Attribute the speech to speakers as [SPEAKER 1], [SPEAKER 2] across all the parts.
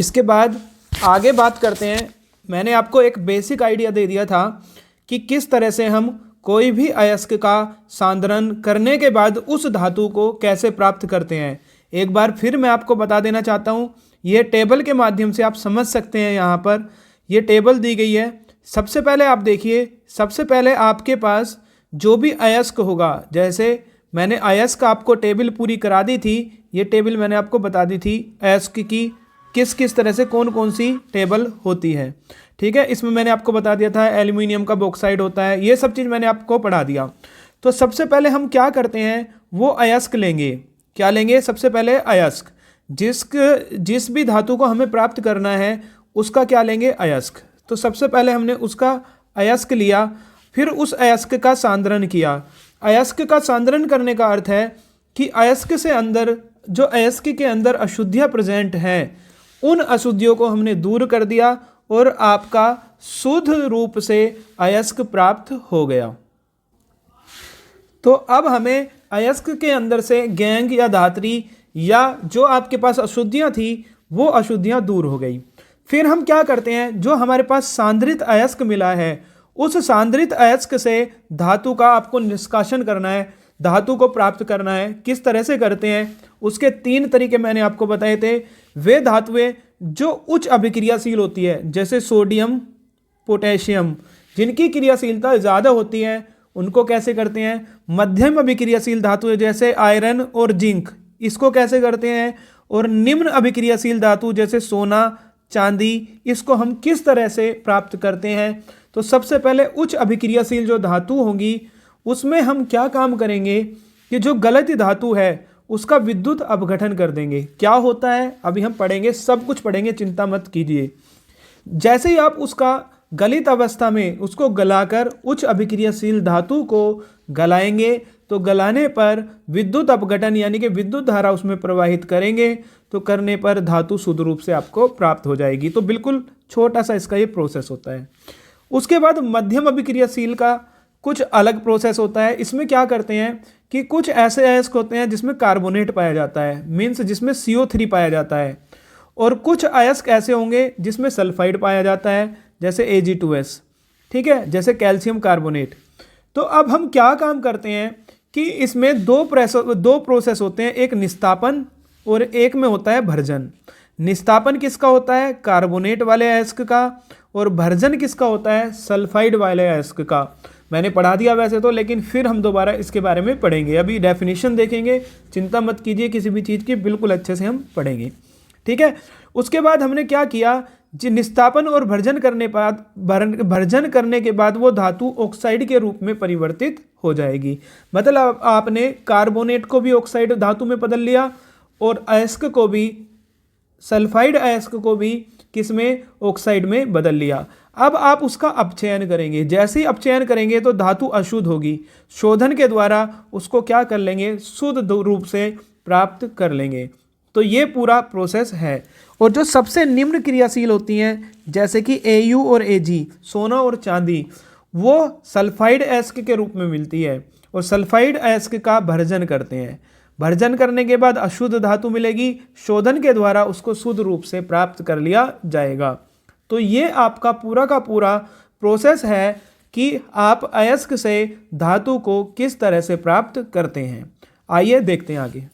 [SPEAKER 1] इसके बाद आगे बात करते हैं। मैंने आपको एक बेसिक आइडिया दे दिया था कि किस तरह से हम कोई भी अयस्क का सांद्रण करने के बाद उस धातु को कैसे प्राप्त करते हैं। एक बार फिर मैं आपको बता देना चाहता हूँ, ये टेबल के माध्यम से आप समझ सकते हैं। यहाँ पर ये टेबल दी गई है। सबसे पहले आप देखिए, सबसे पहले आपके पास जो भी अयस्क होगा, जैसे मैंने अयस्क आपको टेबल पूरी करा दी थी, ये टेबल मैंने आपको बता दी थी अयस्क की किस किस तरह से कौन कौन सी टेबल होती है। ठीक है, इसमें मैंने आपको बता दिया था एल्यूमिनियम का बॉक्साइड होता है, ये सब चीज़ मैंने आपको पढ़ा दिया। तो सबसे पहले हम क्या करते हैं, वो अयस्क लेंगे। क्या लेंगे? सबसे पहले अयस्क, जिस भी धातु को हमें प्राप्त करना है उसका क्या लेंगे? अयस्क। तो सबसे पहले हमने उसका अयस्क लिया, फिर उस अयस्क का सांद्रण किया। अयस्क का सांद्रण करने का अर्थ है कि अयस्क से अंदर जो अयस्क के अंदर अशुद्धियाँ प्रेजेंट हैं, उन अशुद्धियों को हमने दूर कर दिया और आपका शुद्ध रूप से अयस्क प्राप्त हो गया। तो अब हमें अयस्क के अंदर से गैंग या धात्री या जो आपके पास अशुद्धियाँ थी वो अशुद्धियाँ दूर हो गई। फिर हम क्या करते हैं, जो हमारे पास सांद्रित अयस्क मिला है उस सांद्रित अयस्क से धातु का आपको निष्कासन करना है, धातु को प्राप्त करना है। किस तरह से करते हैं, उसके 3 तरीके मैंने आपको बताए थे। वे धातुएं जो उच्च अभिक्रियाशील होती है, जैसे सोडियम, पोटेशियम, जिनकी क्रियाशीलता ज़्यादा होती है, उनको कैसे करते हैं। मध्यम अभिक्रियाशील धातु जैसे आयरन और जिंक, इसको कैसे करते हैं। और निम्न अभिक्रियाशील धातु जैसे सोना, चांदी, इसको हम किस तरह से प्राप्त करते हैं। तो सबसे पहले उच्च अभिक्रियाशील जो धातु होंगी उसमें हम क्या काम करेंगे कि जो गलत धातु है उसका विद्युत अपघटन कर देंगे। क्या होता है अभी हम पढ़ेंगे, सब कुछ पढ़ेंगे, चिंता मत कीजिए। जैसे ही आप उसका गलित अवस्था में उसको गलाकर उच्च अभिक्रियाशील धातु को गलाएंगे तो गलाने पर विद्युत अपघटन यानी कि विद्युत धारा उसमें प्रवाहित करेंगे, तो करने पर धातु शुद्ध रूप से आपको प्राप्त हो जाएगी। तो बिल्कुल छोटा सा इसका ये प्रोसेस होता है। उसके बाद मध्यम अभिक्रियाशील का कुछ अलग प्रोसेस होता है। इसमें क्या करते हैं कि कुछ ऐसे अयस्क होते हैं जिसमें कार्बोनेट पाया जाता है, मीन्स जिसमें CO3 पाया जाता है, और कुछ अयस्क ऐसे होंगे जिसमें सल्फाइड पाया जाता है, जैसे Ag2S, ठीक है, जैसे कैल्शियम कार्बोनेट। तो अब हम क्या काम करते हैं कि इसमें दो प्रोसेस होते हैं, एक निस्तापन और एक में होता है भर्जन। निस्तापन किसका होता है? कार्बोनेट वाले अयस्क का। और भर्जन किसका होता है? सल्फाइड वाले अयस्क का। मैंने पढ़ा दिया वैसे तो, लेकिन फिर हम दोबारा इसके बारे में पढ़ेंगे। अभी डेफिनेशन देखेंगे, चिंता मत कीजिए किसी भी चीज़ की, बिल्कुल अच्छे से हम पढ़ेंगे। ठीक है, उसके बाद हमने क्या किया, जी निस्तापन और भर्जन करने के बाद वो धातु ऑक्साइड के रूप में परिवर्तित हो जाएगी। मतलब आपने कार्बोनेट को भी ऑक्साइड धातु में बदल लिया और अयस्क को भी, सल्फाइड अयस्क को भी किस में? ऑक्साइड में बदल लिया। अब आप उसका अपचयन करेंगे। जैसे ही अपचयन करेंगे तो धातु अशुद्ध होगी, शोधन के द्वारा उसको क्या कर लेंगे? शुद्ध रूप से प्राप्त कर लेंगे। तो ये पूरा प्रोसेस है। और जो सबसे निम्न क्रियाशील होती हैं जैसे कि Au और Ag, सोना और चांदी, वो सल्फाइड अयस्क के रूप में मिलती है और सल्फाइड अयस्क का भर्जन करते हैं। भर्जन करने के बाद अशुद्ध धातु मिलेगी, शोधन के द्वारा उसको शुद्ध रूप से प्राप्त कर लिया जाएगा। तो ये आपका पूरा का पूरा प्रोसेस है कि आप अयस्क से धातु को किस तरह से प्राप्त करते हैं। आइए देखते हैं आगे।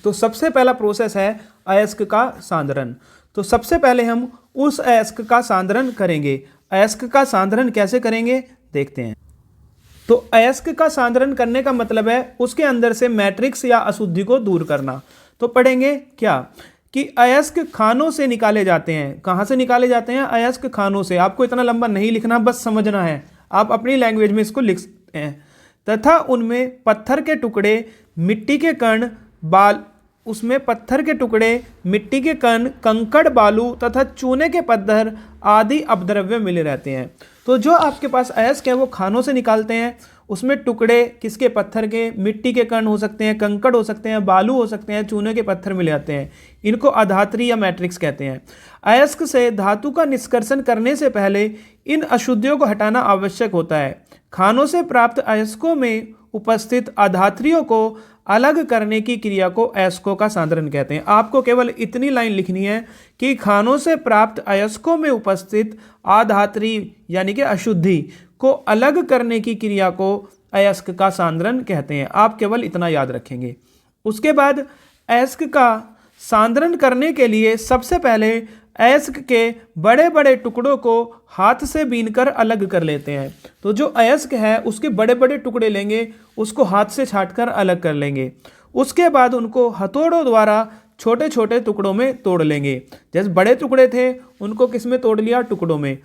[SPEAKER 1] तो सबसे पहला प्रोसेस है अयस्क का सांद्रण। तो सबसे पहले हम उस अयस्क का सांद्रण करेंगे। अयस्क का सांद्रण कैसे करेंगे देखते हैं। तो अयस्क का सांद्रण करने का मतलब है उसके अंदर से मैट्रिक्स या अशुद्धि को दूर करना। तो पढ़ेंगे क्या कि अयस्क खानों से निकाले जाते हैं। कहाँ से निकाले जाते हैं? अयस्क खानों से। आपको इतना लंबा नहीं लिखना, बस समझना है, आप अपनी लैंग्वेज में इसको लिख सकते हैं। तथा उनमें पत्थर के टुकड़े, मिट्टी के कण, पत्थर के टुकड़े, मिट्टी के कण, कंकड़, बालू तथा चूने के पत्थर आदि अपद्रव्य मिले रहते हैं। तो जो आपके पास अयस्क है वो खानों से निकालते हैं। उसमें टुकड़े किसके? पत्थर के, मिट्टी के कण हो सकते हैं, कंकड़ हो सकते हैं, बालू हो सकते हैं, चूने के पत्थर मिले जाते हैं। इनको अधात्री या मैट्रिक्स कहते हैं। अयस्क से धातु का निष्कर्षण करने से पहले इन अशुद्धियों को हटाना आवश्यक होता है। खानों से प्राप्त अयस्कों में उपस्थित अधात्रियों को अलग करने की क्रिया को अयस्कों का सांद्रण कहते हैं। आपको केवल इतनी लाइन लिखनी है कि खानों से प्राप्त अयस्कों में उपस्थित अधात्री यानी कि अशुद्धि को अलग करने की क्रिया को अयस्क का सांद्रण कहते हैं। आप केवल इतना याद रखेंगे। उसके बाद अयस्क का सांद्रण करने के लिए सबसे पहले अयस्क के बड़े बड़े टुकड़ों को हाथ से बीनकर अलग कर लेते हैं। तो जो अयस्क है उसके बड़े बड़े टुकड़े लेंगे, उसको हाथ से छांटकर अलग कर लेंगे। उसके बाद उनको हथौड़ों द्वारा छोटे छोटे टुकड़ों में तोड़ लेंगे। जैसे बड़े टुकड़े थे उनको किस में तोड़ लिया? टुकड़ों में।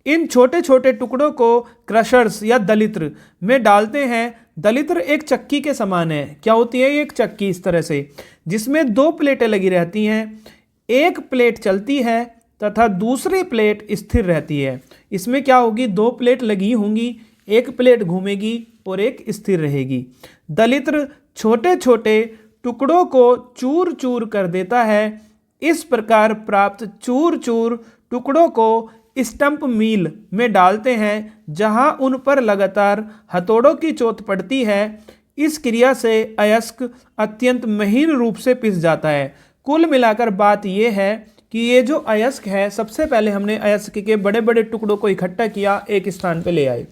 [SPEAKER 1] इन छोटे छोटे टुकड़ों को क्रशर्स या दलित्र में डालते हैं। दलित्र एक चक्की के समान है। क्या होती है? एक चक्की इस तरह से, जिसमें दो प्लेटें लगी रहती हैं। एक प्लेट चलती है तथा दूसरी प्लेट स्थिर रहती है। इसमें क्या होगी? दो प्लेट लगी होंगी, एक प्लेट घूमेगी और एक स्थिर रहेगी। दलित्र छोटे छोटे टुकड़ों को चूर चूर कर देता है। इस प्रकार प्राप्त चूर चूर टुकड़ों को स्टंप मील में डालते हैं, जहां उन पर लगातार हथौड़ों की चोट पड़ती है। इस क्रिया से अयस्क अत्यंत महीन रूप से पिस जाता है। कुल मिलाकर बात यह है कि ये जो अयस्क है, सबसे पहले हमने अयस्क के बड़े बड़े टुकड़ों को इकट्ठा किया, एक स्थान पे ले आए।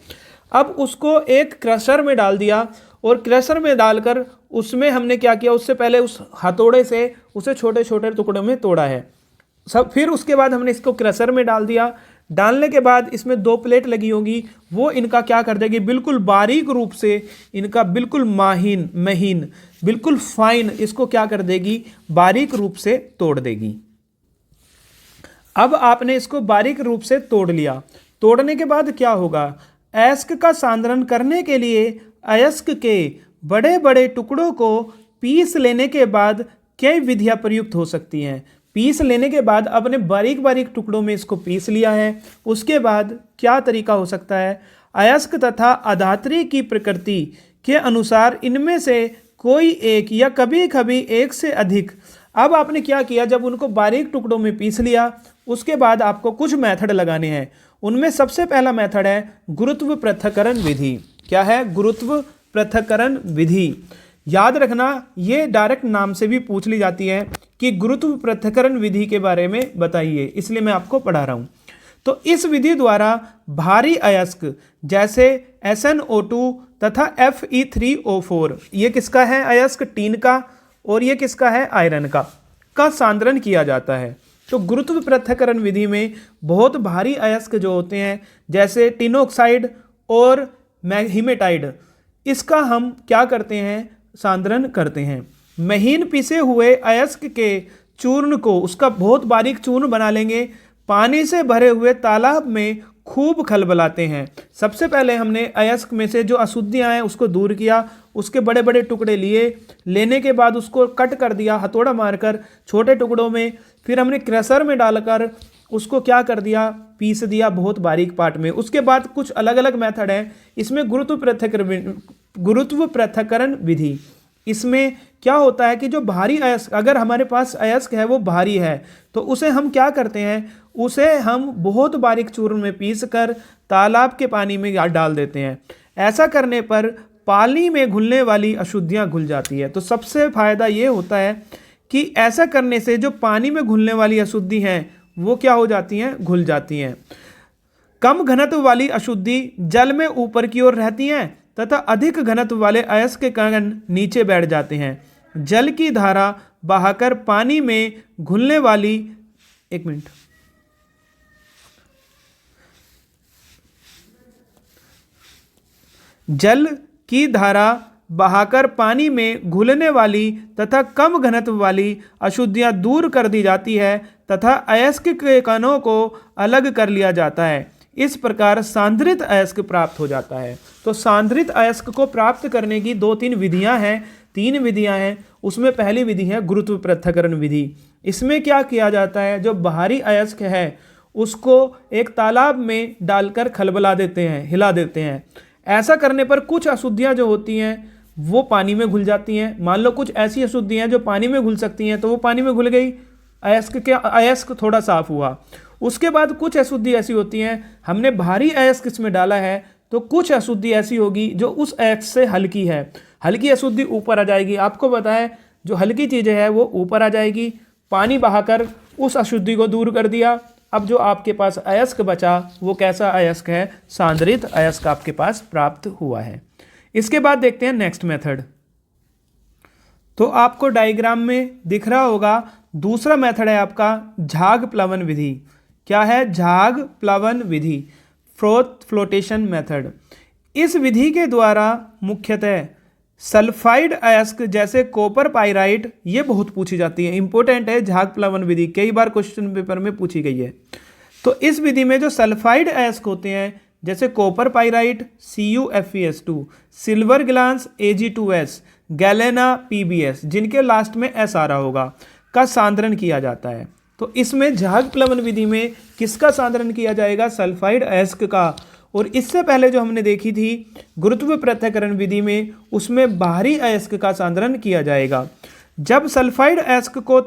[SPEAKER 1] अब उसको एक क्रशर में डाल दिया और क्रशर में डालकर उसमें हमने क्या किया? उससे पहले उस हथौड़े से उसे छोटे छोटे टुकड़ों में तोड़ा है। फिर उसके बाद हमने इसको क्रशर में डाल दिया। डालने के बाद इसमें दो प्लेट लगी होगी, वो इनका क्या कर देगी? बिल्कुल बारीक रूप से इनका बिल्कुल महीन बिल्कुल फाइन इसको क्या कर देगी? बारीक रूप से तोड़ देगी। अब आपने इसको बारीक रूप से तोड़ लिया। तोड़ने के बाद क्या होगा? अयस्क का सांद्रण करने के लिए अयस्क के बड़े बड़े टुकड़ों को पीस लेने के बाद कई विधियां प्रयुक्त हो सकती हैं। पीस लेने के बाद अपने बारीक बारीक टुकड़ों में इसको पीस लिया है। उसके बाद क्या तरीका हो सकता है? अयस्क तथा अधात्री की प्रकृति के अनुसार इनमें से कोई एक या कभी कभी एक से अधिक। अब आपने क्या किया? जब उनको बारीक टुकड़ों में पीस लिया, उसके बाद आपको कुछ मेथड लगाने हैं। उनमें सबसे पहला मेथड है गुरुत्व पृथक्करण विधि। क्या है? गुरुत्व पृथक्करण विधि। याद रखना, ये डायरेक्ट नाम से भी पूछ ली जाती है कि गुरुत्व पृथक्करण विधि के बारे में बताइए, इसलिए मैं आपको पढ़ा रहा हूं। तो इस विधि द्वारा भारी अयस्क जैसे SnO2 तथा Fe3O4, ये किसका है? अयस्क टीन का, और ये किसका है? आयरन का सांद्रण किया जाता है। तो गुरुत्व पृथक्करण विधि में बहुत भारी अयस्क जो होते हैं, जैसे टिन ऑक्साइड और हीमेटाइड, इसका हम क्या करते हैं? सांद्रण करते हैं। महीन पिसे हुए अयस्क के चूर्ण को, उसका बहुत बारीक चूर्ण बना लेंगे। पानी से भरे हुए तालाब में खूब खलबलाते हैं। सबसे पहले हमने अयस्क में से जो अशुद्धियां हैं उसको दूर किया। उसके बड़े बड़े टुकड़े लेने के बाद उसको कट कर दिया हथौड़ा मारकर छोटे टुकड़ों में। फिर हमने क्रशर में डालकर उसको क्या कर दिया? पीस दिया बहुत बारीक पार्ट में। उसके बाद कुछ अलग अलग मेथड हैं। इसमें गुरुत्व पृथक्करण विधि, इसमें क्या होता है कि जो भारी अयस्क, अगर हमारे पास अयस्क है वो भारी है, तो उसे हम क्या करते हैं? उसे हम बहुत बारीक चूर्ण में पीस कर तालाब के पानी में डाल देते हैं। ऐसा करने पर पानी में घुलने वाली अशुद्धियां घुल जाती है। तो सबसे फायदा ये होता है कि ऐसा करने से जो पानी में घुलने वाली अशुद्धि हैं वो क्या हो जाती हैं? घुल जाती हैं। कम घनत्व वाली अशुद्धि जल में ऊपर की ओर रहती हैं तथा अधिक घनत्व वाले अयस्क के कण नीचे बैठ जाते हैं। जल की धारा बहाकर पानी में घुलने वाली जल की धारा बहाकर पानी में घुलने वाली तथा कम घनत्व वाली अशुद्धियां दूर कर दी जाती है तथा अयस्क के कणों को अलग कर लिया जाता है। इस प्रकार सांद्रित अयस्क प्राप्त हो जाता है। तो सांद्रित अयस्क को प्राप्त करने की तीन विधियां हैं। उसमें पहली विधि है गुरुत्व पृथक्करण विधि। इसमें क्या किया जाता है? जो बाहरी अयस्क है उसको एक तालाब में डालकर खलबला देते हैं, हिला देते हैं। ऐसा करने पर कुछ अशुद्धियां जो होती हैं वो पानी में घुल जाती हैं। मान लो कुछ ऐसी अशुद्धियां जो पानी में घुल सकती हैं, तो वो पानी में घुल गई, अयस्क थोड़ा साफ हुआ। उसके बाद कुछ अशुद्धि ऐसी होती हैं, हमने भारी अयस्क इसमें डाला है तो कुछ अशुद्धि ऐसी होगी जो उस अयस्क से हल्की है, हल्की अशुद्धि ऊपर आ जाएगी। आपको पता है जो हल्की चीज़ें है वो ऊपर आ जाएगी, पानी बहाकर उस अशुद्धि को दूर कर दिया। अब जो आपके पास अयस्क बचा वो कैसा अयस्क है? सांद्रित अयस्क आपके पास प्राप्त हुआ है। इसके बाद देखते हैं नेक्स्ट मेथड। तो आपको डायग्राम में दिख रहा होगा दूसरा मेथड है आपका झाग प्लवन विधि। क्या है? झाग प्लवन विधि, फ्लोटेशन मेथड। इस विधि के द्वारा मुख्यतः सल्फाइड अयस्क जैसे कॉपर पाइराइट, ये बहुत पूछी जाती है, इंपॉर्टेंट है। झाग प्लवन विधि कई बार क्वेश्चन पेपर में पूछी गई है। तो इस विधि में जो सल्फाइड अयस्क होते हैं जैसे copper pyrite CuFeS2, silver glance Ag2S, galena PbS, जिनके लास्ट में S आ रहा होगा, का सांद्रण किया जाता है। तो इसमें झाग प्लवन विधि में किसका सांद्रण किया जाएगा? सल्फाइड अयस्क का। और इससे पहले जो हमने देखी थी गुरुत्व पृथक्करण विधि में, उसमें बाहरी अयस्क का सांद्रण किया जाएगा। जब सल्फाइड अयस्क को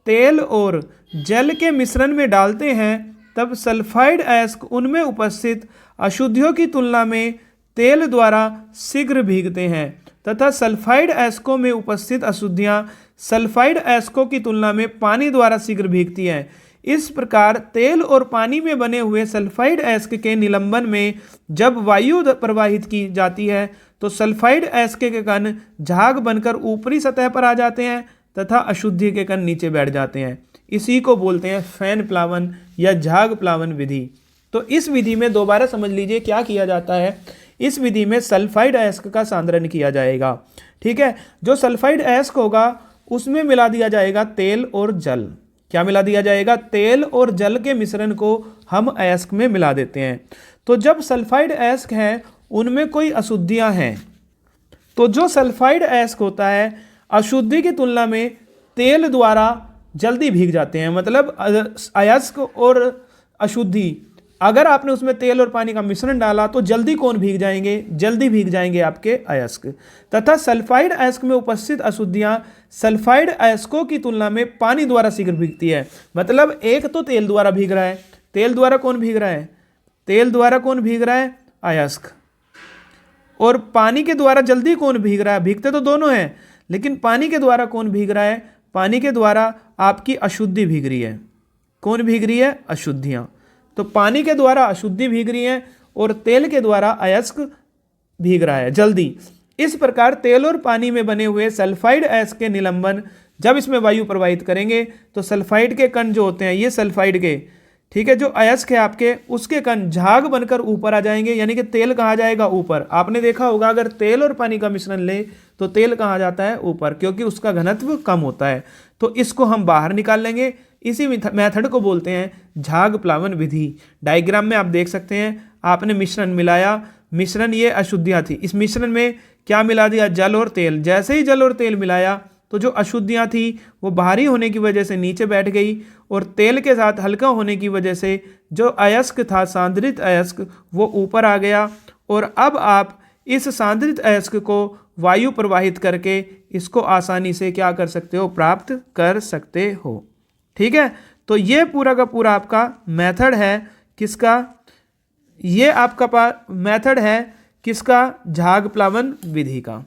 [SPEAKER 1] तेल और जल के मिश्रण में डालते हैं तब सल्फाइड अयस्क उनमें उपस्थित अशुद्धियों की तुलना में तेल द्वारा शीघ्र भीगते हैं तथा सल्फाइड अयस्कों में उपस्थित अशुद्धियां सल्फाइड अयस्कों की तुलना में पानी द्वारा शीघ्र भीगती हैं। इस प्रकार तेल और पानी में बने हुए सल्फाइड अयस्क के निलंबन में जब वायु प्रवाहित की जाती है तो सल्फाइड अयस्क के कण झाग बनकर ऊपरी सतह पर आ जाते हैं तथा अशुद्धि के कण नीचे बैठ जाते हैं। इसी को बोलते हैं फैन प्लावन या झाग प्लावन विधि। तो इस विधि में दोबारा समझ लीजिए क्या किया जाता है। इस विधि में सल्फाइड अयस्क का सांद्रण किया जाएगा। ठीक है, जो सल्फाइड अयस्क होगा उसमें मिला दिया जाएगा तेल और जल। क्या मिला दिया जाएगा? तेल और जल के मिश्रण को हम अयस्क में मिला देते हैं। तो जब सल्फाइड अयस्क हैं उनमें कोई अशुद्धियां हैं, तो जो सल्फाइड अयस्क होता है अशुद्धि की तुलना में तेल द्वारा जल्दी भीग जाते हैं। मतलब अयस्क और अशुद्धि, अगर आपने उसमें तेल और पानी का मिश्रण डाला तो जल्दी कौन भीग जाएंगे? जल्दी भीग जाएंगे आपके अयस्क। तथा सल्फाइड अयस्क में उपस्थित अशुद्धियां सल्फाइड अयस्कों की तुलना में पानी द्वारा शीघ्र भीगती है। मतलब एक तो तेल द्वारा भीग रहा है, तेल द्वारा कौन भीग रहा है? तेल द्वारा कौन भीग रहा है? अयस्क। और पानी के द्वारा जल्दी कौन भीग रहा है? भीगते तो दोनों हैं, लेकिन पानी के द्वारा कौन भीग रहा है? पानी के द्वारा आपकी अशुद्धि भीग रही है। कौन भीग रही है? अशुद्धियां। तो पानी के द्वारा अशुद्धि भीग रही है और तेल के द्वारा अयस्क भीग रहा है जल्दी। इस प्रकार तेल और पानी में बने हुए सल्फाइड अयस्क के निलंबन जब इसमें वायु प्रवाहित करेंगे तो सल्फाइड के कण जो होते हैं ये सल्फाइड के, ठीक है, जो अयस्क है आपके उसके कण झाग बनकर ऊपर आ जाएंगे। यानी कि तेल कहाँ जाएगा? ऊपर। आपने देखा होगा अगर तेल और पानी का मिश्रण ले तो तेल कहाँ जाता है? ऊपर, क्योंकि उसका घनत्व कम होता है। तो इसको हम बाहर निकाल लेंगे। इसी मेथड को बोलते हैं झाग प्लावन विधि। डायग्राम में आप देख सकते हैं, आपने मिश्रण मिलाया, मिश्रण ये अशुद्धियाँ थी, इस मिश्रण में क्या मिला दिया? जल और तेल। जैसे ही जल और तेल मिलाया तो जो अशुद्धियाँ थी वो भारी होने की वजह से नीचे बैठ गई और तेल के साथ हल्का होने की वजह से जो अयस्क था सांद्रित अयस्क वो ऊपर आ गया। और अब आप इस सांद्रित अयस्क को वायु प्रवाहित करके इसको आसानी से क्या कर सकते हो? प्राप्त कर सकते हो। ठीक है, तो ये पूरा का पूरा आपका मेथड है किसका? ये आपका मेथड है किसका? झाग प्लावन विधि का।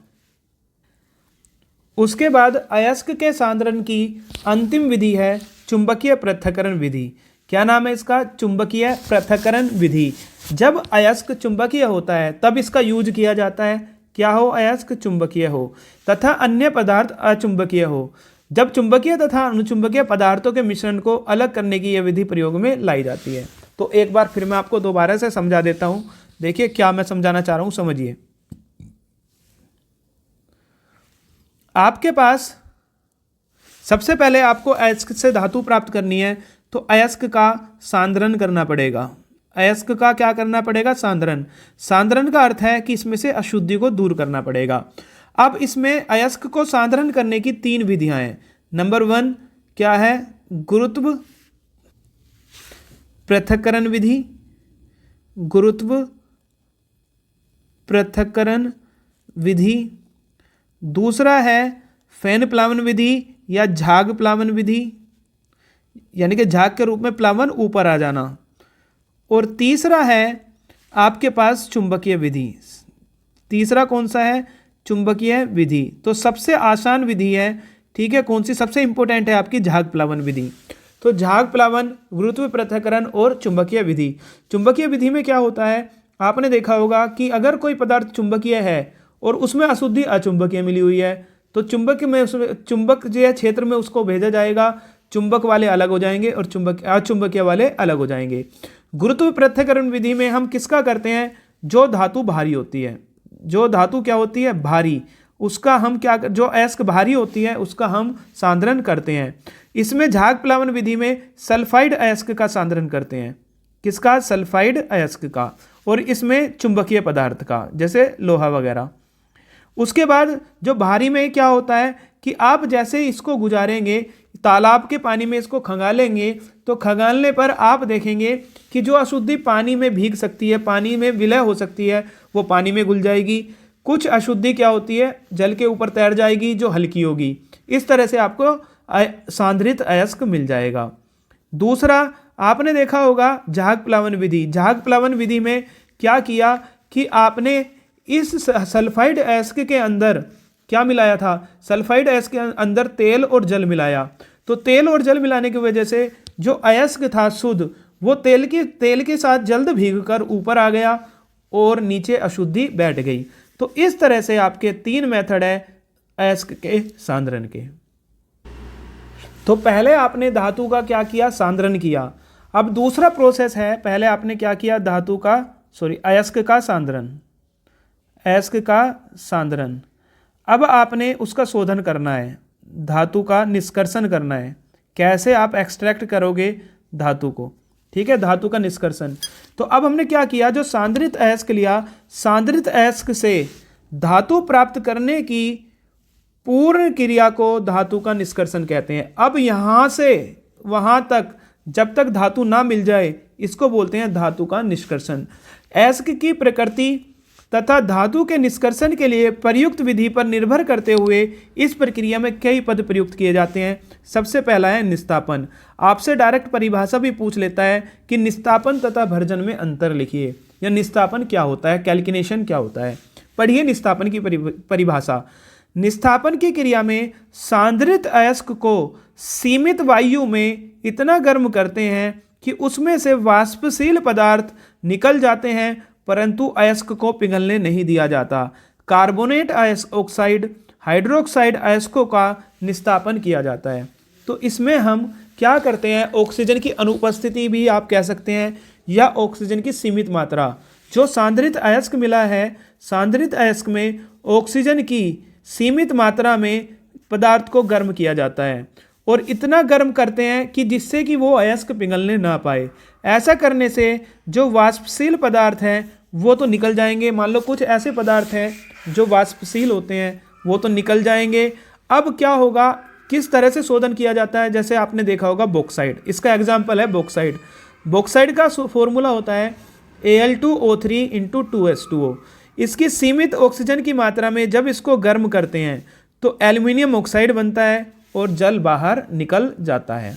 [SPEAKER 1] उसके बाद अयस्क के सांद्रण की अंतिम विधि है चुंबकीय पृथक्करण विधि। क्या नाम है इसका? चुंबकीय पृथक्करण विधि। जब अयस्क चुंबकीय होता है तब इसका यूज किया जाता है। क्या हो? अयस्क चुंबकीय हो तथा अन्य पदार्थ अचुंबकीय हो। जब चुंबकीय तथा अनुचुंबकीय पदार्थों के मिश्रण को अलग करने की यह विधि प्रयोग में लाई जाती है। तो एक बार फिर मैं आपको दोबारा से समझा देता हूं। देखिए क्या मैं समझाना चाह रहा हूं, समझिए। आपके पास सबसे पहले आपको अयस्क से धातु प्राप्त करनी है तो अयस्क का सांद्रण करना पड़ेगा। अयस्क का क्या करना पड़ेगा? सांद्रण। सांद्रण का अर्थ है कि इसमें से अशुद्धि को दूर करना पड़ेगा। अब इसमें अयस्क को सांद्रण करने की 3 विधियां हैं। नंबर 1 क्या है? गुरुत्व पृथक्करण विधि। गुरुत्व पृथक्करण विधि। दूसरा है फैन प्लावन विधि या झाग प्लावन विधि, यानी कि झाग के रूप में प्लावन ऊपर आ जाना। और तीसरा है आपके पास चुंबकीय विधि। तीसरा कौन सा है, चुंबकीय विधि। तो सबसे आसान विधि है, ठीक है, कौन सी, सबसे इंपॉर्टेंट है आपकी झाग प्लावन विधि। तो झाग प्लावन, गुरुत्व पृथक्करण और चुंबकीय विधि। चुंबकीय विधि में क्या होता है, आपने देखा होगा कि अगर कोई पदार्थ चुंबकीय है और उसमें अशुद्धि अचुंबकीय मिली हुई है तो चुंबक में चुंबक जो है क्षेत्र में उसको भेजा जाएगा, चुंबक वाले अलग हो जाएंगे और चुंबक अचुंबकीय वाले अलग हो जाएंगे। गुरुत्व पृथक्करण विधि में हम किसका करते हैं, जो धातु भारी होती है, जो धातु क्या होती है, भारी, उसका हम क्या, जो अयस्क भारी होती है उसका हम सांद्रण करते हैं। इसमें झाग प्लावन विधि में सल्फाइड अयस्क का सांद्रण करते हैं। किसका, सल्फाइड अयस्क का, और इसमें चुंबकीय पदार्थ का, जैसे लोहा वगैरह। उसके बाद जो भारी में क्या होता है कि आप जैसे इसको गुजारेंगे, तालाब के पानी में इसको खंगालेंगे, तो खंगालने पर आप देखेंगे कि जो अशुद्धि पानी में भीग सकती है, पानी में विलय हो सकती है, वो पानी में घुल जाएगी। कुछ अशुद्धि क्या होती है, जल के ऊपर तैर जाएगी, जो हल्की होगी। इस तरह से आपको सांद्रित अयस्क मिल जाएगा। दूसरा आपने देखा होगा झाग प्लावन विधि। झाग प्लावन विधि में क्या किया कि आपने इस सल्फाइड अयस्क के अंदर क्या मिलाया था, सल्फाइड अयस्क के अंदर तेल और जल मिलाया। तो तेल और जल मिलाने की वजह से जो अयस्क था शुद्ध, वो तेल के साथ जल्द भीगकर ऊपर आ गया और नीचे अशुद्धि बैठ गई। तो इस तरह से आपके 3 मेथड है अयस्क के सांद्रण के। तो पहले आपने धातु का क्या किया, सांद्रण किया। अब दूसरा प्रोसेस है, पहले आपने क्या किया, अयस्क का सांद्रण, अयस्क का सांद्रण। अब आपने उसका शोधन करना है, धातु का निष्कर्षण करना है। कैसे आप एक्सट्रैक्ट करोगे धातु को, ठीक है, धातु का निष्कर्षण। तो अब हमने क्या किया, जो सांद्रित अयस्क लिया, सांद्रित अयस्क से धातु प्राप्त करने की पूर्ण क्रिया को धातु का निष्कर्षण कहते हैं। अब यहाँ से वहाँ तक जब तक धातु ना मिल जाए, इसको बोलते हैं धातु का निष्कर्षण। अयस्क की प्रकृति तथा धातु के निष्कर्षण के लिए प्रयुक्त विधि पर निर्भर करते हुए इस प्रक्रिया में कई पद प्रयुक्त किए जाते हैं। सबसे पहला है निस्तापन। आपसे डायरेक्ट परिभाषा भी पूछ लेता है कि निस्तापन तथा भर्जन में अंतर लिखिए, या निस्तापन क्या होता है, कैल्किनेशन क्या होता है। पढ़िए निस्तापन की परिभाषा। निस्तापन की क्रिया में सांद्रित अयस्क को सीमित वायु में इतना गर्म करते हैं कि उसमें से वाष्पशील पदार्थ निकल जाते हैं, परंतु अयस्क को पिघलने नहीं दिया जाता। कार्बोनेट ऑक्साइड, हाइड्रोक्साइड अयस्कों का निस्तापन किया जाता है। तो इसमें हम क्या करते हैं, ऑक्सीजन की अनुपस्थिति भी आप कह सकते हैं, या ऑक्सीजन की सीमित मात्रा। जो सांद्रित अयस्क मिला है, सांद्रित अयस्क में ऑक्सीजन की सीमित मात्रा में पदार्थ को गर्म किया जाता है, और इतना गर्म करते हैं कि जिससे कि वो अयस्क पिघलने ना पाए। ऐसा करने से जो वाष्पशील पदार्थ हैं वो तो निकल जाएंगे। मान लो कुछ ऐसे पदार्थ हैं जो वाष्पशील होते हैं, वो तो निकल जाएंगे। अब क्या होगा, किस तरह से शोधन किया जाता है, जैसे आपने देखा होगा बॉक्साइट, इसका एग्जाम्पल है बॉक्साइट। बॉक्साइट का फॉर्मूला होता है Al2O3 × 2H2O। इसकी सीमित ऑक्सीजन की मात्रा में जब इसको गर्म करते हैं तो एल्युमिनियम ऑक्साइड बनता है और जल बाहर निकल जाता है।